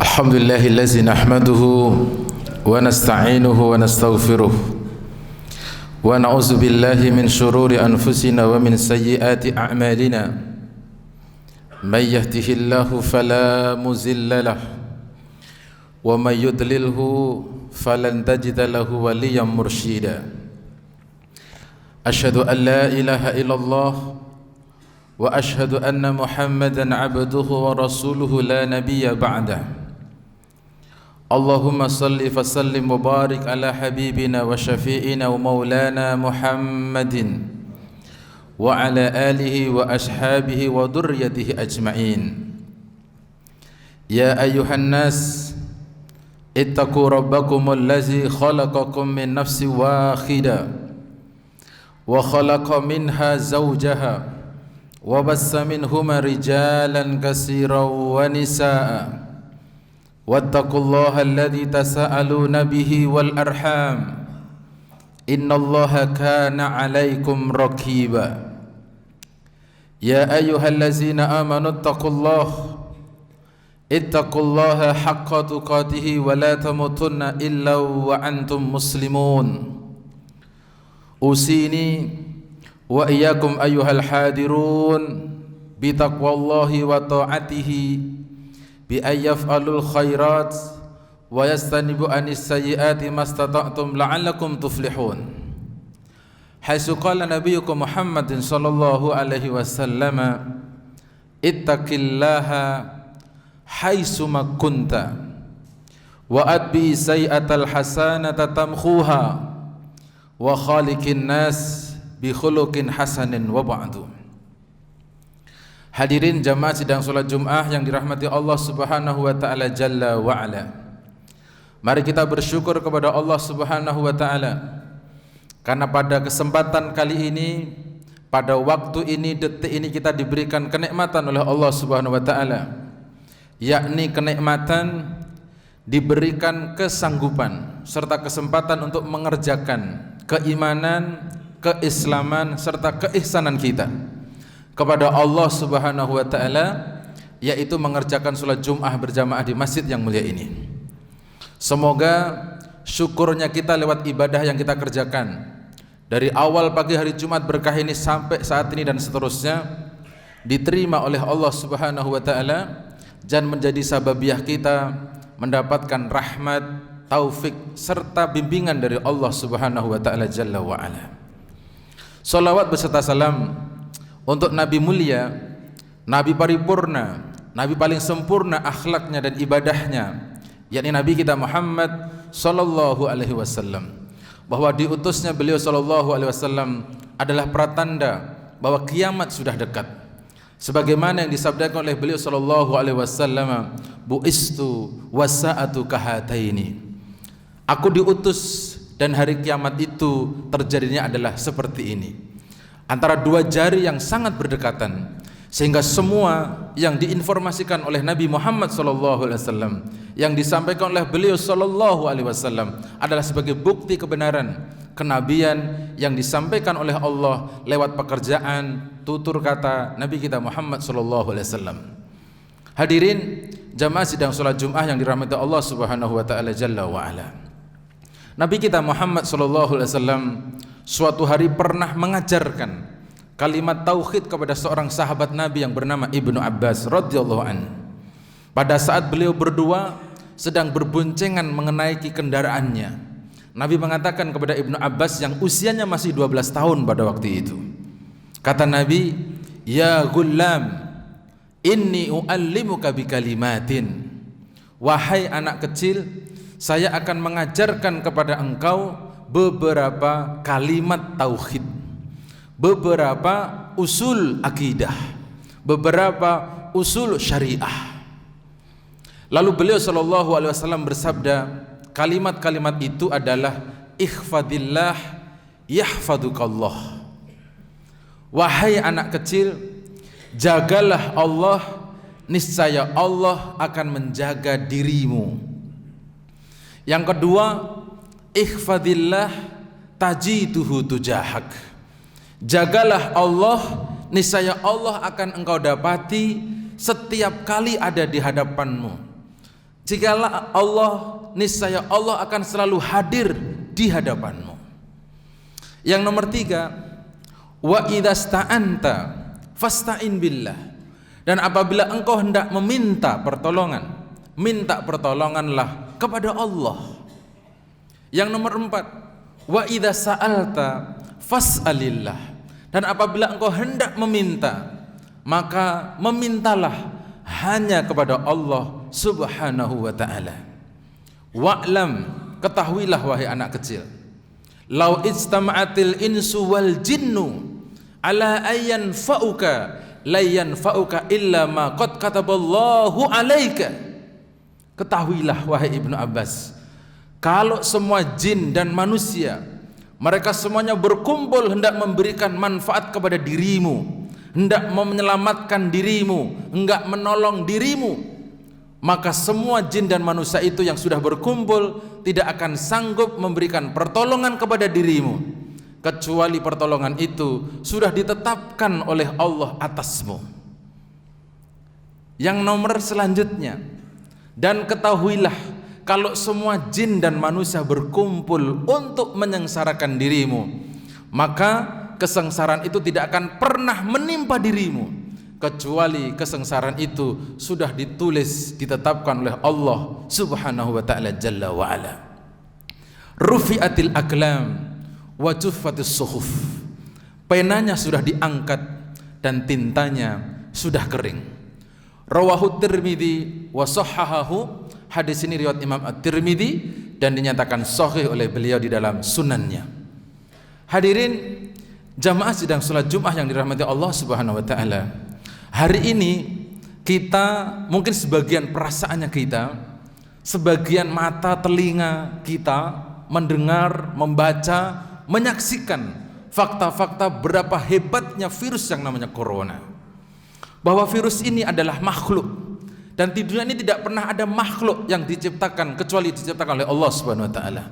Alhamdulillahillazi nahmaduhu wa nasta'inuhu wa nastaghfiruh wa na'udzu billahi min shururi anfusina wa min sayyiati a'malina may yahdihillahu fala mudilla lahu wa may yudlilhu falan tajida lahu waliyyan mursyida. Asyhadu an la ilaha illallah wa ashhadu anna Muhammadan abduhu wa rasuluhu la nabiyya ba'dah. Allahumma salli wa sallim wa barik ala habibina wa syafi'ina wa maulana Muhammadin wa ala alihi wa ashabihi wa dhurriyyatihi ajma'in. Ya ayyuhan nas ittaqu rabbakumul ladzi khalaqakum min nafsin wahidah wa khalaqa minha zawjaha wa bassa minhuma rijalan katsiran wa nisaa wattaqullaha alladzi tasaaluna bihi wal arham innallaha kana 'alaikum raqiba. Ya ayyuhallazina amanu ittaqullaha haqqa tuqatih wa la tamutunna illa wa antum muslimun. Usini wa iyyakum ayyuhal hadirun bi taqwallahi wa ta'atihi bi ayyaf'alul khairat wa yastanibu anis sayyiati mastata'tum la'allakum tuflihun. Haitsu qala nabiyyukum Muhammadin sallallahu alaihi wasallam ittaqillaha haitsu ma kunta wa atbi sayyi'atal hasanata tamkhuha wa khaliqin nas bi khuluqin hasanin wa ba'du. Hadirin jamaah sidang salat Jumat yang dirahmati Allah Subhanahu wa taala jalla wa ala. Mari kita bersyukur kepada Allah Subhanahu wa taala karena pada kesempatan kali ini, pada waktu ini, detik ini kita diberikan kenikmatan oleh Allah Subhanahu wa taala, yakni kenikmatan diberikan kesanggupan serta kesempatan untuk mengerjakan keimanan, keislaman serta keihsanan kita kepada Allah Subhanahu wa taala, yaitu mengerjakan salat Jumat berjamaah di masjid yang mulia ini. Semoga syukurnya kita lewat ibadah yang kita kerjakan dari awal pagi hari Jumat berkah ini sampai saat ini dan seterusnya diterima oleh Allah Subhanahu wa taala dan menjadi sababiah kita mendapatkan rahmat, taufik serta bimbingan dari Allah Subhanahu wa taala jalla wa ala. Salawat beserta salam untuk Nabi mulia, Nabi paripurna, Nabi paling sempurna akhlaknya dan ibadahnya, yakni Nabi kita Muhammad sallallahu alaihi wasallam. Bahwa diutusnya beliau sallallahu alaihi wasallam adalah pratanda bahwa kiamat sudah dekat. Sebagaimana yang disabdakan oleh beliau sallallahu alaihi wasallam, buistu wasa'atu kahataini. Aku diutus dan hari kiamat itu terjadinya adalah seperti ini, antara dua jari yang sangat berdekatan, sehingga semua yang diinformasikan oleh Nabi Muhammad SAW, yang disampaikan oleh beliau SAW adalah sebagai bukti kebenaran kenabian yang disampaikan oleh Allah lewat pekerjaan tutur kata Nabi kita Muhammad SAW. Hadirin jamaah sidang salat Jumat yang dirahmati Allah Subhanahu wa taala jalla wa ala. Nabi kita Muhammad SAW suatu hari pernah mengajarkan kalimat tauhid kepada seorang sahabat Nabi yang bernama Ibnu Abbas radhiyallahu anhu. Pada saat beliau berdua sedang berboncengan mengenaiki kendaraannya, Nabi mengatakan kepada Ibnu Abbas yang usianya masih 12 tahun pada waktu itu. Kata Nabi, "Ya gullam, inni uallimuka bikalimatin." Wahai anak kecil, saya akan mengajarkan kepada engkau beberapa kalimat tauhid, beberapa usul akidah, beberapa usul syariah. Lalu beliau sallallahu alaihi wasallam bersabda, kalimat-kalimat itu adalah ikhfadillah yahfadukallah. Wahai anak kecil, jagalah Allah, niscaya Allah akan menjaga dirimu. Yang kedua, ihfadillah tajiduhu tujahak. Jagalah Allah, niscaya Allah akan engkau dapati setiap kali ada di hadapanmu. Jikalau Allah, niscaya Allah akan selalu hadir di hadapanmu. Yang nomor tiga, wa idasta'anta fasta'in billah. Dan apabila engkau hendak meminta pertolongan, minta pertolonganlah kepada Allah. Yang nomor empat, wa idza sa'alta fas'alillah. Dan apabila engkau hendak meminta, maka memintalah hanya kepada Allah Subhanahu wa ta'ala. Wa'lam, ketahuilah wahai anak kecil, lau ijtama'atil insu wal jinnu ala ayyan fa'uka layyan fa'uka illa ma qad kataballahu alaika. Ketahuilah wahai Ibnu Abbas, kalau semua jin dan manusia mereka semuanya berkumpul hendak memberikan manfaat kepada dirimu, hendak menyelamatkan dirimu, hendak menolong dirimu, maka semua jin dan manusia itu yang sudah berkumpul tidak akan sanggup memberikan pertolongan kepada dirimu, kecuali pertolongan itu sudah ditetapkan oleh Allah atasmu. Yang nomor selanjutnya, dan ketahuilah kalau semua jin dan manusia berkumpul untuk menyengsarakan dirimu, maka kesengsaraan itu tidak akan pernah menimpa dirimu, kecuali kesengsaraan itu sudah ditulis, ditetapkan oleh Allah Subhanahu wa ta'ala Jalla wa ala. Rufi'atil aqlam wa juffatis suhuf. Penanya sudah diangkat dan tintanya sudah kering. Rawahu Tirmidzi wa sahhahahu. Hadis ini riwayat Imam At-Tirmidzi dan dinyatakan sahih oleh beliau di dalam sunannya. Hadirin jamaah sidang salat Jumat yang dirahmati Allah Subhanahu wa taala. Hari ini kita mungkin sebagian perasaannya kita, sebagian mata telinga kita mendengar, membaca, menyaksikan fakta-fakta berapa hebatnya virus yang namanya corona. Bahwa virus ini adalah makhluk, dan di dunia ini tidak pernah ada makhluk yang diciptakan kecuali diciptakan oleh Allah Subhanahu wa taala.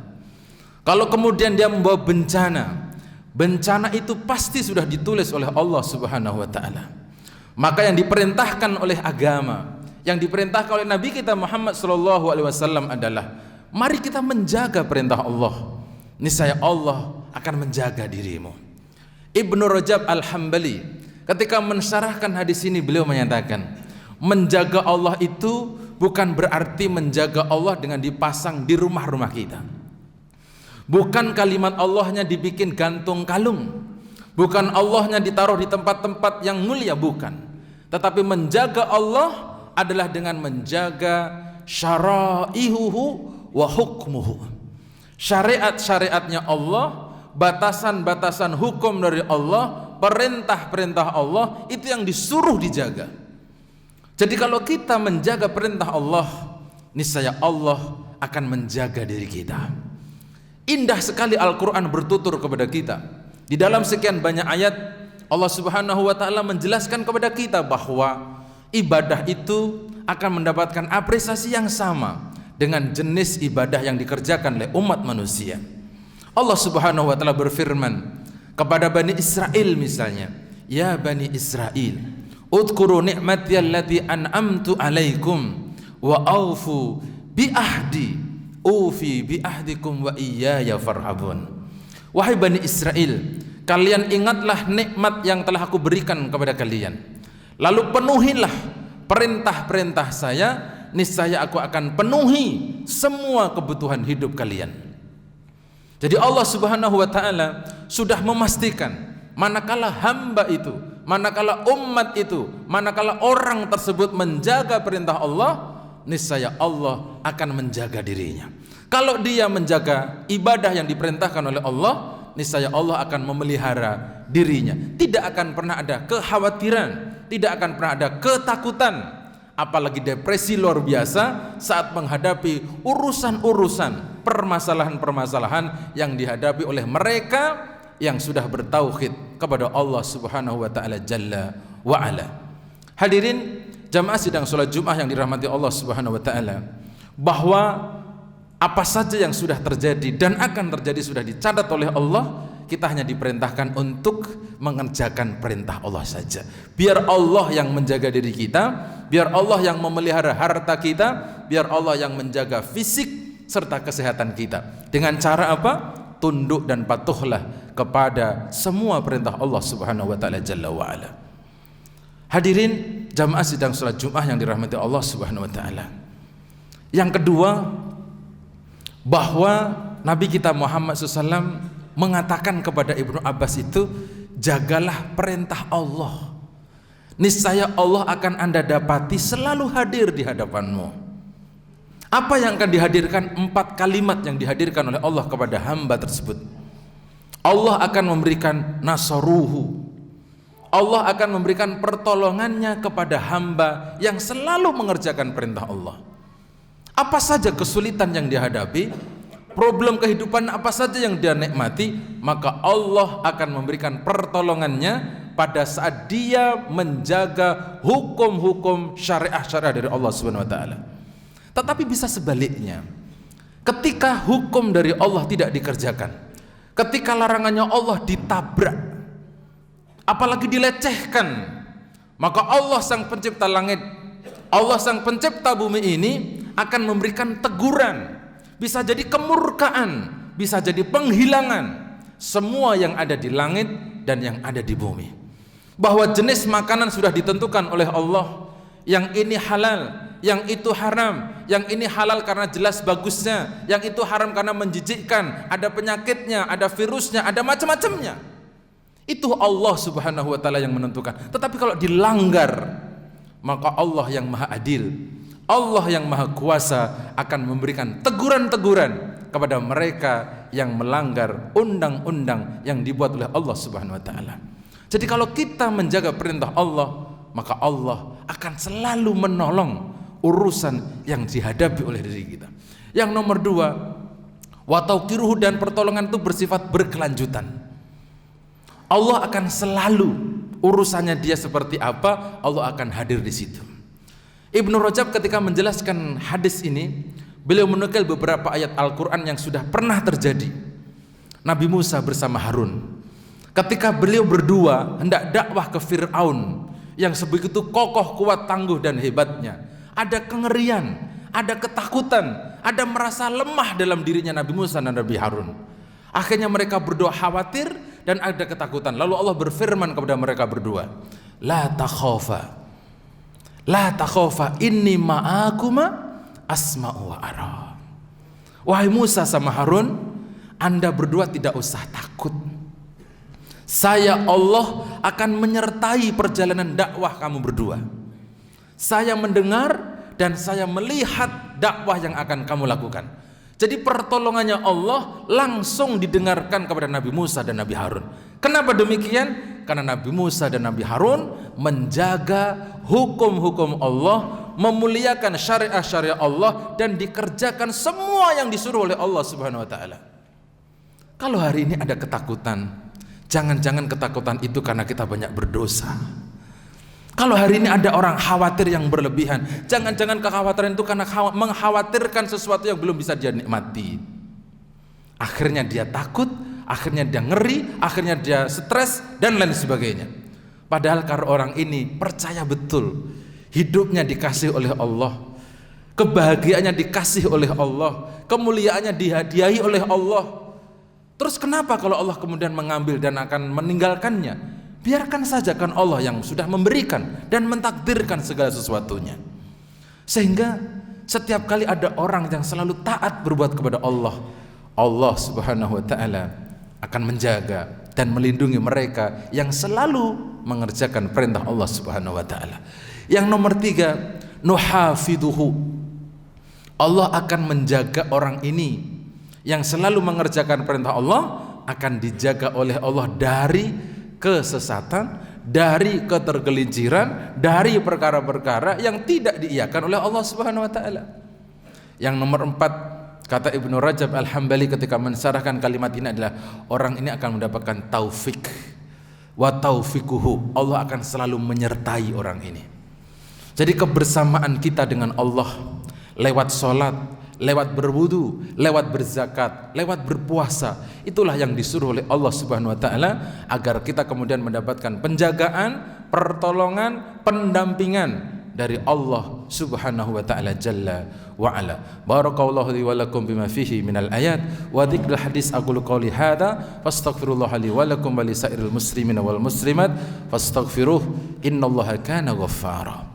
Kalau kemudian dia membawa bencana, bencana itu pasti sudah ditulis oleh Allah Subhanahu wa taala. Maka yang diperintahkan oleh agama, yang diperintahkan oleh Nabi kita Muhammad sallallahu alaihi wasallam adalah mari kita menjaga perintah Allah. Niscaya Allah akan menjaga dirimu. Ibnu Rajab Al-Hambali ketika mensyarahkan hadis ini beliau menyatakan, menjaga Allah itu bukan berarti menjaga Allah dengan dipasang di rumah-rumah kita. Bukan kalimat Allahnya dibikin gantung kalung, bukan Allahnya ditaruh di tempat-tempat yang mulia, bukan. Tetapi menjaga Allah adalah dengan menjaga syara'ihuhu wa hukmuhu. Syariat-syariatnya Allah, batasan-batasan hukum dari Allah, perintah-perintah Allah, itu yang disuruh dijaga. Jadi kalau kita menjaga perintah Allah, niscaya Allah akan menjaga diri kita. Indah sekali Al-Quran bertutur kepada kita. Di dalam sekian banyak ayat, Allah Subhanahu wa ta'ala menjelaskan kepada kita bahwa ibadah itu akan mendapatkan apresiasi yang sama dengan jenis ibadah yang dikerjakan oleh umat manusia. Allah Subhanahu wa ta'ala berfirman kepada Bani Israel misalnya, ya Bani Israel, udhkuru ni'mati allati an'amtu alaikum wa awfu bi ahdi ufi bi ahdikum wa iyaya farhabun. Wahai Bani Israel, kalian ingatlah nikmat yang telah aku berikan kepada kalian, lalu penuhilah perintah-perintah saya, niscaya aku akan penuhi semua kebutuhan hidup kalian. Jadi Allah Subhanahu wa ta'ala sudah memastikan manakala hamba itu, manakala umat itu, manakala orang tersebut menjaga perintah Allah, niscaya Allah akan menjaga dirinya. Kalau dia menjaga ibadah yang diperintahkan oleh Allah, niscaya Allah akan memelihara dirinya. Tidak akan pernah ada kekhawatiran, tidak akan pernah ada ketakutan, apalagi depresi luar biasa saat menghadapi urusan-urusan, permasalahan-permasalahan yang dihadapi oleh mereka yang sudah bertauhid kepada Allah Subhanahu wa taala Jalla wa ala. Hadirin jamaah sidang salat Jumat yang dirahmati Allah Subhanahu wa taala, bahwa apa saja yang sudah terjadi dan akan terjadi sudah dicatat oleh Allah. Kita hanya diperintahkan untuk mengerjakan perintah Allah saja. Biar Allah yang menjaga diri kita, biar Allah yang memelihara harta kita, biar Allah yang menjaga fisik serta kesehatan kita. Dengan cara apa? Tunduk dan patuhlah kepada semua perintah Allah Subhanahu wa taala Jalla wa ala. Hadirin jamaah sidang salat Jumat yang dirahmati Allah Subhanahu wa taala. Yang kedua, bahwa Nabi kita Muhammad SAW mengatakan kepada Ibnu Abbas itu, jagalah perintah Allah, niscaya Allah akan Anda dapati selalu hadir di hadapanmu. Apa yang akan dihadirkan? 4 kalimat yang dihadirkan oleh Allah kepada hamba tersebut. Allah akan memberikan nasaruhu, Allah akan memberikan pertolongannya kepada hamba yang selalu mengerjakan perintah Allah. Apa saja kesulitan yang dihadapi, problem kehidupan apa saja yang dia nikmati, maka Allah akan memberikan pertolongannya pada saat dia menjaga hukum-hukum syariah-syariah dari Allah Subhanahu wa taala. Tetapi bisa sebaliknya, ketika hukum dari Allah tidak dikerjakan, ketika larangannya Allah ditabrak, apalagi dilecehkan, maka Allah sang pencipta langit, Allah sang pencipta bumi ini akan memberikan teguran. Bisa jadi kemurkaan, bisa jadi penghilangan semua yang ada di langit dan yang ada di bumi. Bahwa jenis makanan sudah ditentukan oleh Allah, yang ini halal, yang itu haram, yang ini halal karena jelas bagusnya, yang itu haram karena menjijikkan, ada penyakitnya, ada virusnya, ada macam-macamnya. Itu Allah Subhanahu wa taala yang menentukan. Tetapi kalau dilanggar, maka Allah yang Maha Adil, Allah yang Maha Kuasa akan memberikan teguran-teguran kepada mereka yang melanggar undang-undang yang dibuat oleh Allah Subhanahu wa taala. Jadi kalau kita menjaga perintah Allah, maka Allah akan selalu menolong urusan yang dihadapi oleh diri kita. Yang nomor 2, wa tauqiruhu, dan pertolongan itu bersifat berkelanjutan. Allah akan selalu, urusannya dia seperti apa, Allah akan hadir di situ. Ibnu Rajab ketika menjelaskan hadis ini, beliau menukil beberapa ayat Al-Quran yang sudah pernah terjadi. Nabi Musa bersama Harun, ketika beliau berdua hendak dakwah ke Fir'aun yang sebegitu kokoh, kuat, tangguh dan hebatnya, ada kengerian, ada ketakutan, ada merasa lemah dalam dirinya Nabi Musa dan Nabi Harun. Akhirnya mereka berdua khawatir dan ada ketakutan. Lalu Allah berfirman kepada mereka berdua, la takhafa, la takhafa inni ma'akuma asma'u wa ara. Wahai Musa sama Harun, Anda berdua tidak usah takut. Saya Allah akan menyertai perjalanan dakwah kamu berdua. Saya mendengar dan saya melihat dakwah yang akan kamu lakukan. Jadi pertolongannya Allah langsung didengarkan kepada Nabi Musa dan Nabi Harun. Kenapa demikian? Karena Nabi Musa dan Nabi Harun menjaga hukum-hukum Allah, memuliakan syariah-syariah Allah, dan dikerjakan semua yang disuruh oleh Allah Subhanahu wa taala. Kalau hari ini ada ketakutan, jangan-jangan ketakutan itu karena kita banyak berdosa. Kalau hari ini ada orang khawatir yang berlebihan, jangan-jangan kekhawatiran itu karena mengkhawatirkan sesuatu yang belum bisa dia nikmati. Akhirnya dia takut, akhirnya dia ngeri, akhirnya dia stres dan lain sebagainya. Padahal kalau orang ini percaya betul hidupnya dikasih oleh Allah, kebahagiaannya dikasih oleh Allah, kemuliaannya dihadiahi oleh Allah. Terus kenapa kalau Allah kemudian mengambil dan akan meninggalkannya? Biarkan saja, kan Allah yang sudah memberikan dan mentakdirkan segala sesuatunya. Sehingga setiap kali ada orang yang selalu taat berbuat kepada Allah, Allah Subhanahu wa taala akan menjaga dan melindungi mereka yang selalu mengerjakan perintah Allah Subhanahu wa taala. Yang nomor 3, nuhafiduhu, Allah akan menjaga orang ini yang selalu mengerjakan perintah Allah, akan dijaga oleh Allah dari kesesatan, dari ketergelinciran, dari perkara-perkara yang tidak diiyakan oleh Allah Subhanahu wa taala. Yang nomor 4, Kata Ibnu Rajab Al-Hambali ketika mensyarahkan kalimat ini adalah orang ini akan mendapatkan taufik, wa taufikuhu, Allah akan selalu menyertai orang ini. Jadi kebersamaan kita dengan Allah lewat sholat, lewat berwudu, lewat berzakat, lewat berpuasa, itulah yang disuruh oleh Allah Subhanahu wa taala agar kita kemudian mendapatkan penjagaan, pertolongan, pendampingan dari Allah Subhanahu wa taala jalla wa ala. Barakallahu li wa lakum bima fihi minal ayat wa dzikril hadis. Aqulu qouli hadza fastaghfirullah li wa lakum wa li sairil muslimin wal muslimat fastaghfiruh innallaha kana ghaffara.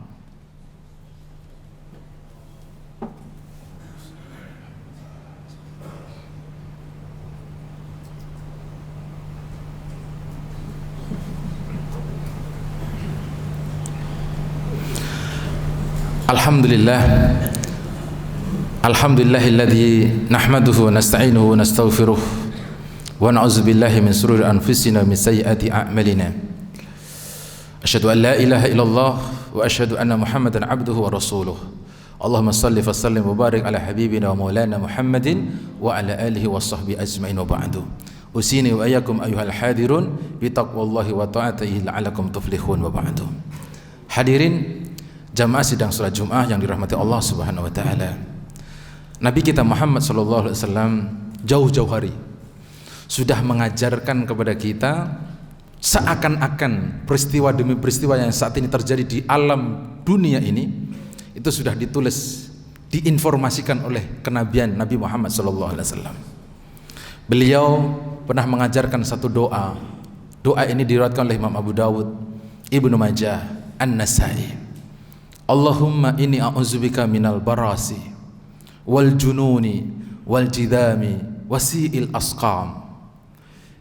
Alhamdulillahilladzi nahmaduhu wa nasta'inuhu wa nastaghfiruh wa na'udzu billahi min shururi anfusina wa min sayyiati a'malina. Asyhadu an la ilaha illallah wa asyhadu anna Muhammadan abduhu wa rasuluh. Allahumma shalli wa sallim wa barik ala habibina wa maulana Muhammadin wa ala alihi wa sahbihi ajma'in wa ba'du. Usini wa iyyakum ayyuhal hadirun bi taqwallahi wa ta'atihi la'allakum tuflihun wa ba'du. Hadirin jamaah sidang salat Jumat yang dirahmati Allah Subhanahu wa taala. Nabi kita Muhammad sallallahu alaihi wasallam jauh-jauh hari sudah mengajarkan kepada kita seakan-akan peristiwa demi peristiwa yang saat ini terjadi di alam dunia ini itu sudah ditulis, diinformasikan oleh kenabian Nabi Muhammad sallallahu alaihi wasallam. Beliau pernah mengajarkan satu doa. Doa ini diriwayatkan oleh Imam Abu Dawud, Ibnu Majah, An-Nasai. Allahumma inni a'udzubika minal barasi wal jununi wal jidami wasi'il asqam.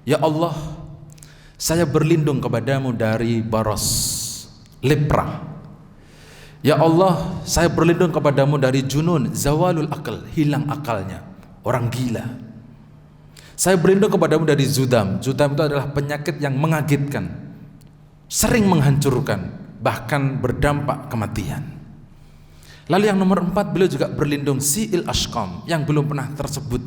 Ya Allah, saya berlindung kepadamu dari baras, lepra. Ya Allah, saya berlindung kepadamu dari junun, zawalul akal, hilang akalnya, orang gila. Saya berlindung kepadamu dari zudam. Zudam itu adalah penyakit yang mengagetkan, sering menghancurkan, bahkan berdampak kematian. Lalu yang nomor 4, beliau juga berlindung si'il asqam, yang belum pernah tersebut.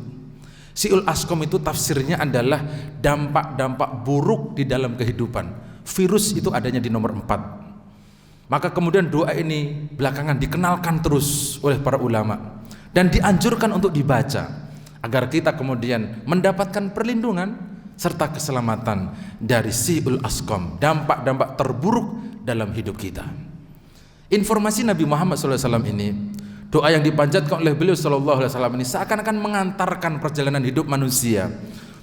Si'il asqam itu tafsirnya adalah dampak-dampak buruk di dalam kehidupan. Virus itu adanya di nomor 4. Maka kemudian doa ini belakangan dikenalkan terus oleh para ulama dan dianjurkan untuk dibaca agar kita kemudian mendapatkan perlindungan serta keselamatan dari si'il asqam, dampak-dampak terburuk dalam hidup kita. Informasi Nabi Muhammad SAW ini, doa yang dipanjatkan oleh beliau SAW ini seakan-akan mengantarkan perjalanan hidup manusia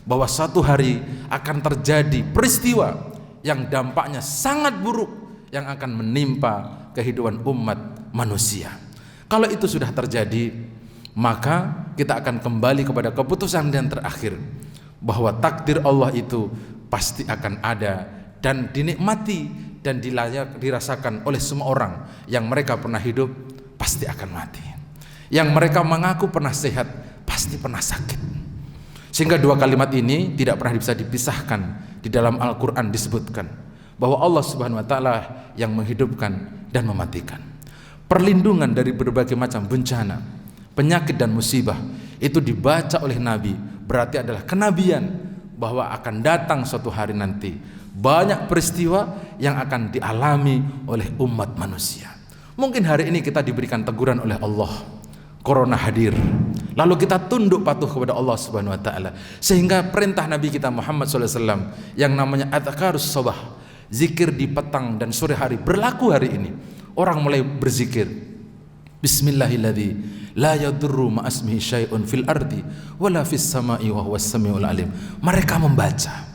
bahwa suatu hari akan terjadi peristiwa yang dampaknya sangat buruk yang akan menimpa kehidupan umat manusia. Kalau itu sudah terjadi, maka kita akan kembali kepada keputusan yang terakhir bahwa takdir Allah itu pasti akan ada dan dinikmati dan dirasakan oleh semua orang yang mereka pernah hidup pasti akan mati. Yang mereka mengaku pernah sehat pasti pernah sakit. Sehingga dua kalimat ini tidak pernah bisa dipisahkan. Di dalam Al-Quran disebutkan bahwa Allah Subhanahu wa taala yang menghidupkan dan mematikan. Perlindungan dari berbagai macam bencana, penyakit dan musibah itu dibaca oleh Nabi, berarti adalah kenabian bahwa akan datang suatu hari nanti banyak peristiwa yang akan dialami oleh umat manusia. Mungkin hari ini kita diberikan teguran oleh Allah, corona hadir, lalu kita tunduk patuh kepada Allah Subhanahu wa taala, sehingga perintah Nabi kita Muhammad SAW yang namanya adzakarus sabah, zikir di petang dan sore hari, berlaku hari ini. Orang mulai berzikir Bismillahilladzi la yadurru ma'asmihi syai'un fil ardi wala fis sama'i wa huwas samiul alim. Mereka membaca.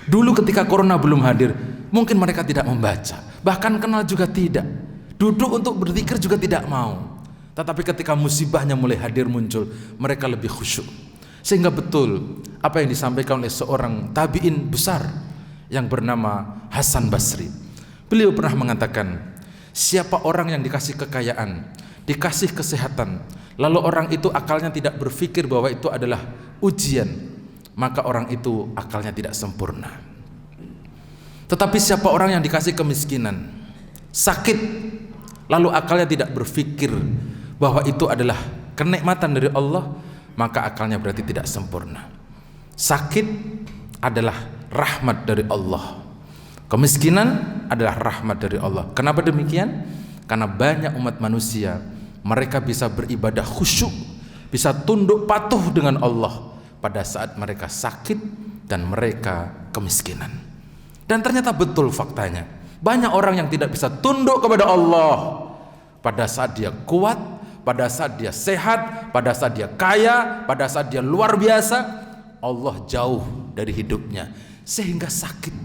Dulu ketika corona belum hadir, mungkin mereka tidak membaca, bahkan kenal juga tidak, duduk untuk berzikir juga tidak mau. Tetapi ketika musibahnya mulai hadir muncul, mereka lebih khusyuk. Sehingga betul apa yang disampaikan oleh seorang tabi'in besar yang bernama Hasan Basri. Beliau pernah mengatakan, siapa orang yang dikasih kekayaan, dikasih kesehatan, lalu orang itu akalnya tidak berpikir bahwa itu adalah ujian, maka orang itu akalnya tidak sempurna. Tetapi siapa orang yang dikasih kemiskinan, sakit, lalu akalnya tidak berpikir bahwa itu adalah kenikmatan dari Allah, maka akalnya berarti tidak sempurna. Sakit adalah rahmat dari Allah. Kemiskinan adalah rahmat dari Allah. Kenapa demikian? Karena banyak umat manusia, mereka bisa beribadah khusyuk, bisa tunduk patuh dengan Allah pada saat mereka sakit dan mereka kemiskinan. Dan ternyata betul faktanya, banyak orang yang tidak bisa tunduk kepada Allah pada saat dia kuat, pada saat dia sehat, pada saat dia kaya, pada saat dia luar biasa. Allah jauh dari hidupnya sehingga sakit,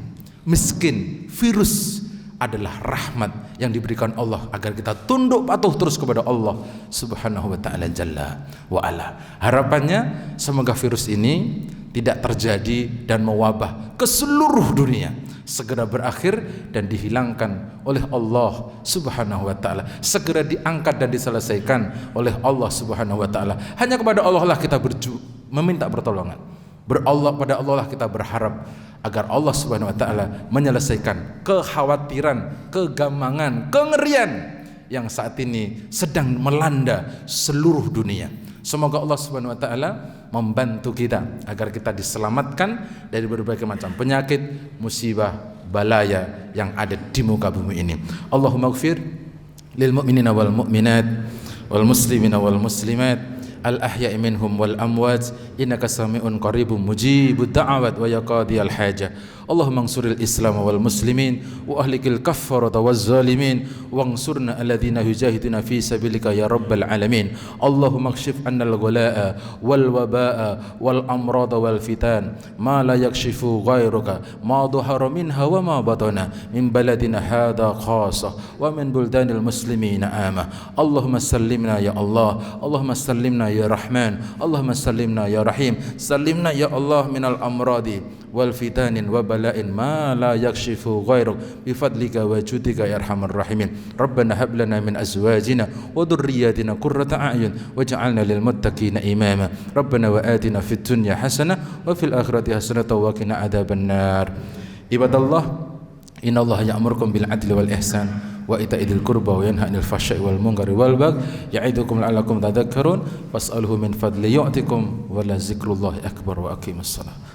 miskin, virus adalah rahmat yang diberikan Allah agar kita tunduk patuh terus kepada Allah Subhanahu wa ta'ala jalla wa ala. Harapannya semoga virus ini tidak terjadi dan mewabah ke seluruh dunia, segera berakhir dan dihilangkan oleh Allah Subhanahu wa ta'ala, segera diangkat dan diselesaikan oleh Allah Subhanahu wa ta'ala. Hanya kepada Allah lah kita meminta pertolongan. Pada Allah lah kita berharap agar Allah Subhanahu wa ta'ala menyelesaikan kekhawatiran, kegamangan, kengerian yang saat ini sedang melanda seluruh dunia. Semoga Allah Subhanahu wa ta'ala membantu kita agar kita diselamatkan dari berbagai macam penyakit, musibah, balaya yang ada di muka bumi ini. Allahumma ighfir lil mu'minina wal mu'minat wal muslimina wal muslimat al-ahya'i minhum wal amwat innaka sami'un qaribun mujibud da'awat wa ya qadiyal haja. Allahumma ansuril islam wal muslimin wa ahlikil kaffarata waz zalimin wansurna alladhina yujahiduna fi sabilika ya rabbal alamin. Allahumma kshif anna al-ghala'a wal waba'a wal amrada wal fitan ma la yakshifu ghairuka ma dhahara minha wa ma batana min baladina hadha khassa wa min buldanil muslimina ama. Allahumma sallimna ya Allah, Allahumma sallimna ya Rahman, Allahumma sallimna ya Rahim, sallimna ya Allah minal amradi wal fitanin wa bala'in ma la yakshifu ghairuk bifadlika wa judika ya arhamar rahimin. Rabbana hab lana min azwajina wa dhurriyyatina qurrata a'yun waj'alna lil muttaqina imama. Rabbana wa atina fid dunya hasanah wa fil akhirati hasanah wa qina adzaban nar. Ibadallah, innallaha ya'murukum bil adli wal ihsan wa ita'idil qurba wa yanha 'anil fahsya'i wal munkari wal baghi ya'idukum la'allakum tadhakkarun was'aluhu min fadli yu'tikum wa la zikrullahi akbar wa aqimus shalah.